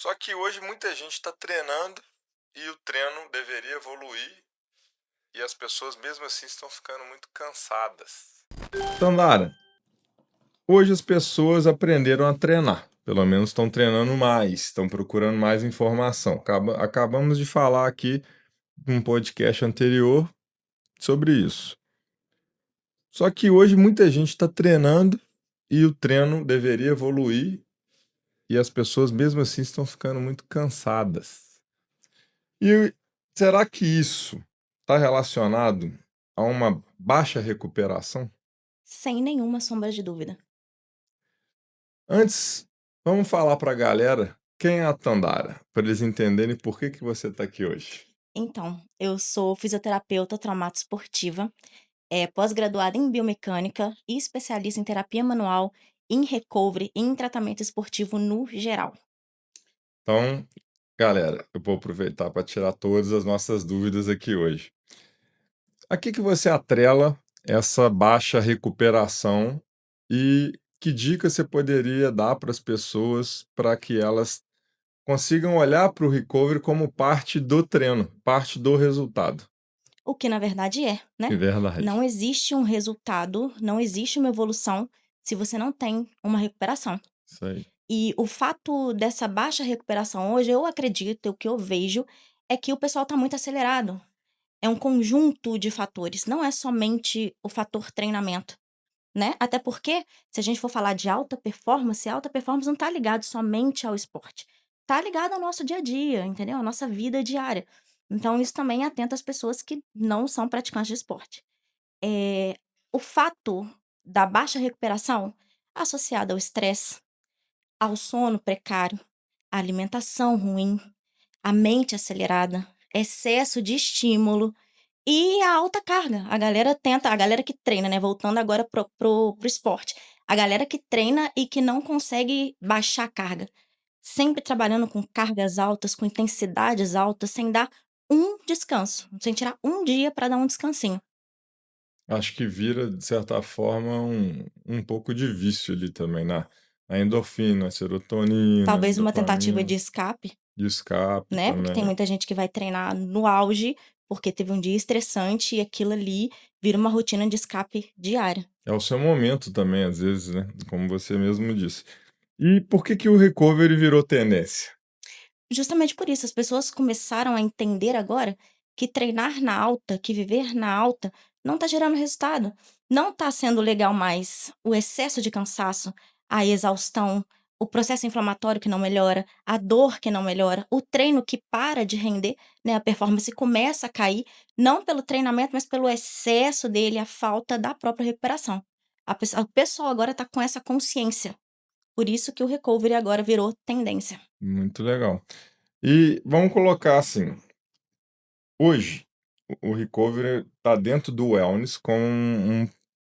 Só que hoje muita gente está treinando e o treino deveria evoluir e as pessoas mesmo assim estão ficando muito cansadas. Tandara, hoje as pessoas aprenderam a treinar, pelo menos estão treinando mais, estão procurando mais informação. Acabamos de falar aqui num podcast anterior sobre isso. Só que hoje muita gente está treinando e o treino deveria evoluir e as pessoas mesmo assim estão ficando muito cansadas. E será que isso está relacionado a uma baixa recuperação? Sem nenhuma sombra de dúvida. Antes, vamos falar para a galera quem é a Tandara, para eles entenderem por que você está aqui hoje. Então, eu sou fisioterapeuta traumato-esportiva, pós-graduada em biomecânica e especialista em terapia manual, em recovery e em tratamento esportivo no geral. Então, galera, eu vou aproveitar para tirar todas as nossas dúvidas aqui hoje. A que você atrela essa baixa recuperação e que dica você poderia dar para as pessoas para que elas consigam olhar para o recovery como parte do treino, parte do resultado? O que na verdade é, né? É verdade. Não existe um resultado, não existe uma evolução se você não tem uma recuperação. Isso aí. E o fato dessa baixa recuperação hoje, eu acredito, o que eu vejo, é que o pessoal está muito acelerado. É um conjunto de fatores, não é somente o fator treinamento. Né, até porque, se a gente for falar de alta performance não tá ligado somente ao esporte, tá ligado ao nosso dia a dia, entendeu? A nossa vida diária. Então isso também atenta às pessoas que não são praticantes de esporte. O fato da baixa recuperação associada ao estresse, ao sono precário, à alimentação ruim, à mente acelerada, excesso de estímulo e a alta carga. A galera que treina, né, voltando agora pro esporte. A galera que treina e que não consegue baixar a carga. Sempre trabalhando com cargas altas, com intensidades altas, sem dar um descanso, sem tirar um dia para dar um descansinho. Acho que vira, de certa forma, um pouco de vício ali também na endorfina, serotonina, Talvez uma tentativa dopamina, de escape, de escape né, porque tem também. muita gente que vai treinar no auge, porque teve um dia estressante e aquilo ali vira uma rotina de escape diária. É o seu momento também, às vezes, né? Como você mesmo disse. E por que o recovery virou tendência? Justamente por isso, as pessoas começaram a entender agora que treinar na alta, que viver na alta, não tá gerando resultado. Não tá sendo legal mais o excesso de cansaço, a exaustão, o processo inflamatório que não melhora, a dor que não melhora, o treino que para de render, né? A performance começa a cair, não pelo treinamento, mas pelo excesso dele, a falta da própria recuperação. O pessoal agora tá com essa consciência. Por isso que o recovery agora virou tendência. Muito legal. E vamos colocar assim, hoje o recovery está dentro do wellness com um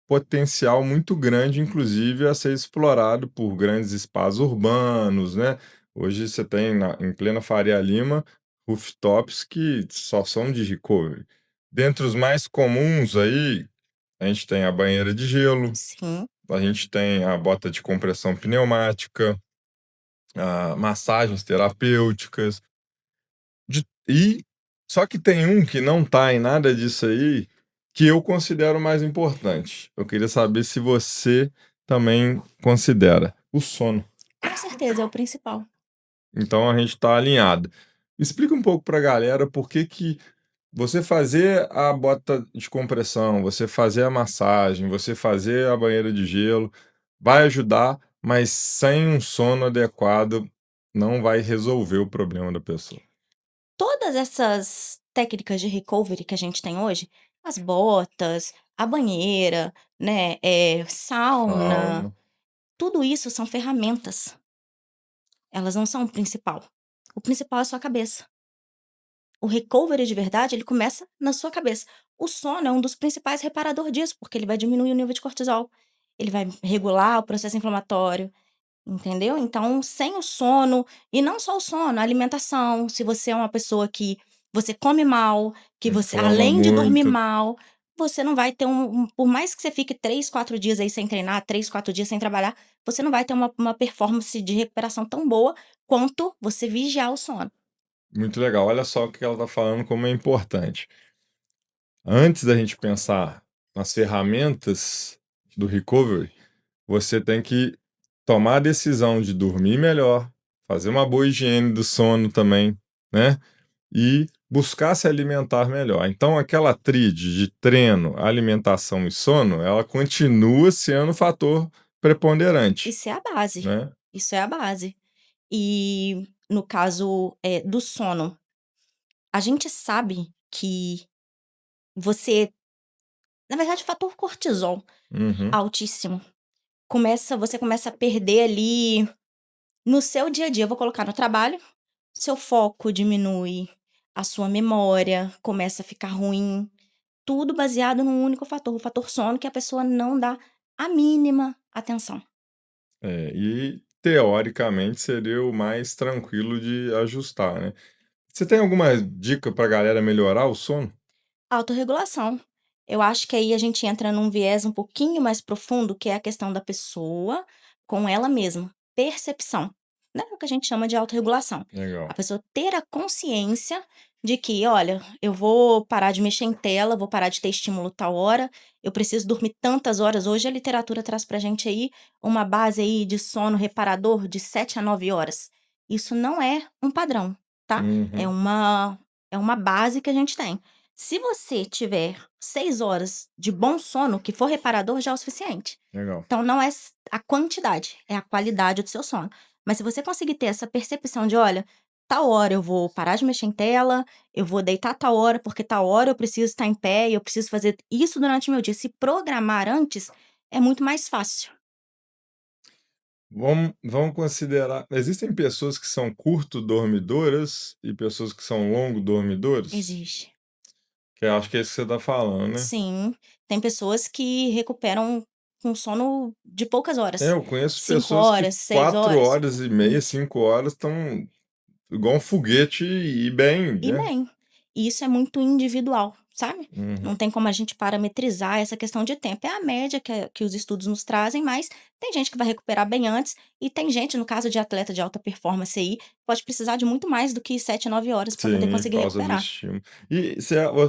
potencial muito grande, inclusive a ser explorado por grandes espaços urbanos, né? Hoje você tem em plena Faria Lima rooftops que só são de recovery. Dentre os mais comuns aí, a gente tem a banheira de gelo, Sim. a gente tem a bota de compressão pneumática, massagens terapêuticas. E só que tem um que não tá em nada disso aí, que eu considero mais importante. Eu queria saber se você também considera o sono. Com certeza, é o principal. Então a gente está alinhado. Explica um pouco para a galera por que você fazer a bota de compressão, você fazer a massagem, você fazer a banheira de gelo, vai ajudar, mas sem um sono adequado não vai resolver o problema da pessoa. Todas essas técnicas de recovery que a gente tem hoje, as botas, a banheira, né, sauna, Sauna. tudo isso são ferramentas, elas não são o principal. O principal é a sua cabeça. O recovery de verdade, ele começa na sua cabeça. O sono é um dos principais reparador disso, porque ele vai diminuir o nível de cortisol, ele vai regular o processo inflamatório. Entendeu? Então, sem o sono e não só o sono, a alimentação, se você é uma pessoa que você come mal, que você Inflama além de dormir muito. mal, você não vai ter por mais que você fique 3, 4 dias aí sem treinar, 3, 4 dias sem trabalhar, você não vai ter uma performance de recuperação tão boa quanto você vigiar o sono. Muito legal. Olha só o que ela está falando, como é importante. Antes da gente pensar nas ferramentas do recovery, você tem que tomar a decisão de dormir melhor, fazer uma boa higiene do sono também, né? E buscar se alimentar melhor. Então, aquela tríade de treino, alimentação e sono, ela continua sendo um fator preponderante, Isso é a base, né? isso é a base. E no caso, do sono, a gente sabe que você na verdade o fator cortisol Uhum. altíssimo, você começa a perder ali no seu dia a dia, eu vou colocar no trabalho, seu foco diminui, a sua memória começa a ficar ruim, tudo baseado num único fator, o fator sono, que a pessoa não dá a mínima atenção. E teoricamente seria o mais tranquilo de ajustar, né? Você tem alguma dica para a galera melhorar o sono? Autorregulação. Eu acho que aí a gente entra num viés um pouquinho mais profundo, que é a questão da pessoa com ela mesma. Percepção, né? O que a gente chama de autorregulação. A Legal. pessoa ter a consciência de que, olha, eu vou parar de mexer em tela, vou parar de ter estímulo tal hora, eu preciso dormir tantas horas. Hoje a literatura traz pra gente aí uma base aí de sono reparador de 7 a 9 horas. Isso não é um padrão, tá? É Uhum. uma base que a gente tem. Se você tiver 6 horas de bom sono, que for reparador, já é o suficiente. Legal. Então não é a quantidade, é a qualidade do seu sono. Mas se você conseguir ter essa percepção de: "Olha, tal hora eu vou parar de mexer em tela, eu vou deitar tal hora, porque tal hora eu preciso estar em pé e eu preciso fazer isso durante o meu dia", se programar antes, é muito mais fácil. Vamos considerar. Existem pessoas que são curto dormidoras e pessoas que são longo dormidores? Existe. Que eu acho que é isso que você está falando, né? Sim, tem pessoas que recuperam com sono de poucas horas, Eu conheço 5 pessoas que horas, 6 quatro horas. horas e meia, 5 horas estão igual um foguete e bem, E né? bem, e isso é muito individual, sabe. Não Uhum. tem como a gente parametrizar essa questão de tempo, é a média que os estudos nos trazem, mas tem gente que vai recuperar bem antes, e tem gente, no caso de atleta de alta performance aí, pode precisar de muito mais do que 7 9 horas para poder Sim, por conseguir causa do recuperar. estímulo. E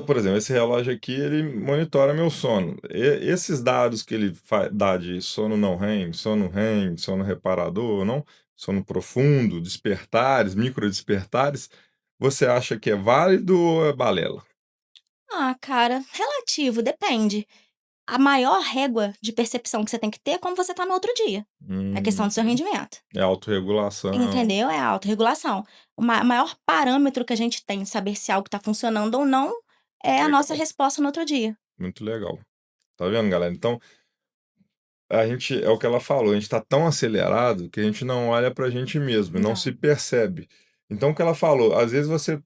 por exemplo, esse relógio aqui, ele monitora meu sono. Esses dados que ele dá de sono não REM, sono REM, sono reparador ou não, sono profundo, despertares, micro despertares, você acha que é válido ou é balela? Ah, cara, relativo, depende. A maior régua de percepção que você tem que ter é como você tá no outro dia, é questão do seu Uhum. rendimento. É autorregulação. Entendeu? É a autorregulação. O maior parâmetro que a gente tem de saber se algo está funcionando ou não, é a nossa Legal, resposta no outro dia. muito legal. Tá vendo, galera? Então, a gente é o que ela falou, a gente está tão acelerado que a gente não olha para a gente mesmo, não Não. se percebe. Então, o que ela falou, às vezes você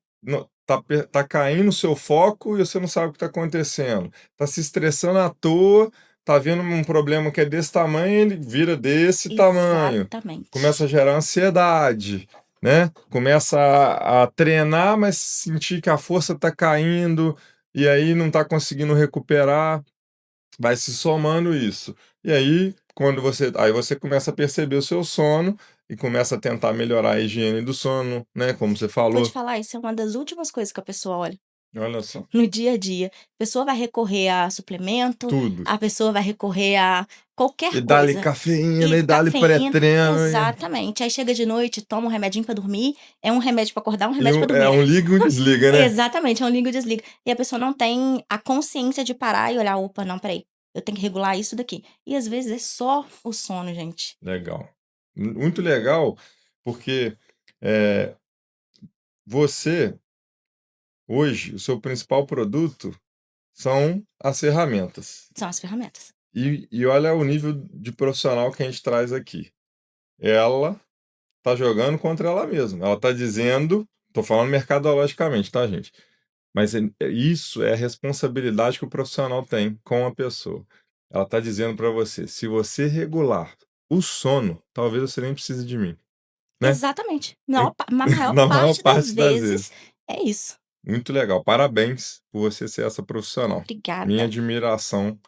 tá caindo o seu foco e você não sabe o que está acontecendo. Tá se estressando à toa, tá vendo um problema que é desse tamanho, ele vira desse tamanho. Começa a Exatamente. gerar ansiedade, né? Começa a treinar, mas sentir que a força está caindo e aí não está conseguindo recuperar. Vai se somando isso. E aí, você começa a perceber o seu sono e começa a tentar melhorar a higiene do sono, né, como você Vou te falou. falar, isso é uma das últimas coisas que a pessoa olha Olha só, no dia a dia. A pessoa vai recorrer a suplemento, tudo. a pessoa vai recorrer a qualquer E dá-lhe coisa. cafeína, E e dá-lhe cafeína, pré-treino, exatamente. Aí chega de noite, toma um remedinho pra dormir, é um remédio pra acordar, um e remédio pra é dormir. um liga e um desliga, né. Exatamente, é um liga e desliga. E a pessoa não tem a consciência de parar e olhar: "Opa, não, espera aí, eu tenho que regular isso daqui". E às vezes é só o sono, gente. Legal. Muito legal, porque, eh, você, hoje, o seu principal produto são as ferramentas. São as ferramentas. E olha o nível de profissional que a gente traz aqui. Ela tá jogando contra ela mesma. Ela tá dizendo, tô falando mercadologicamente, tá, gente? Mas isso é a responsabilidade que o profissional tem com a pessoa. Ela tá dizendo para você: se você regular o sono, talvez você nem precise de mim, né? Exatamente. En Na maior na maior parte das parte das vezes vezes. é isso. Muito legal. Parabéns por você ser essa profissional. Obrigada, Minha admiração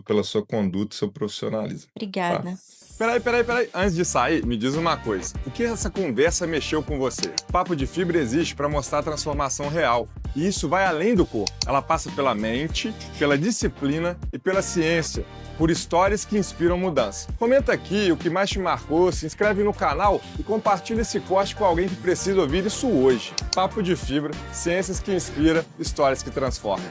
pela sua conduta e seu profissionalismo. Tá? obrigada. Peraí. Antes de sair, me diz uma coisa. O que essa conversa mexeu com você? Papo de Fibra existe para mostrar a transformação real. E isso vai além do corpo. Ela passa pela mente, pela disciplina e pela ciência. Por histórias que inspiram mudança. Comenta aqui o que mais te marcou, se inscreve no canal e compartilha esse corte com alguém que precisa ouvir isso hoje. Papo de Fibra, ciências que inspiram, histórias que transformam.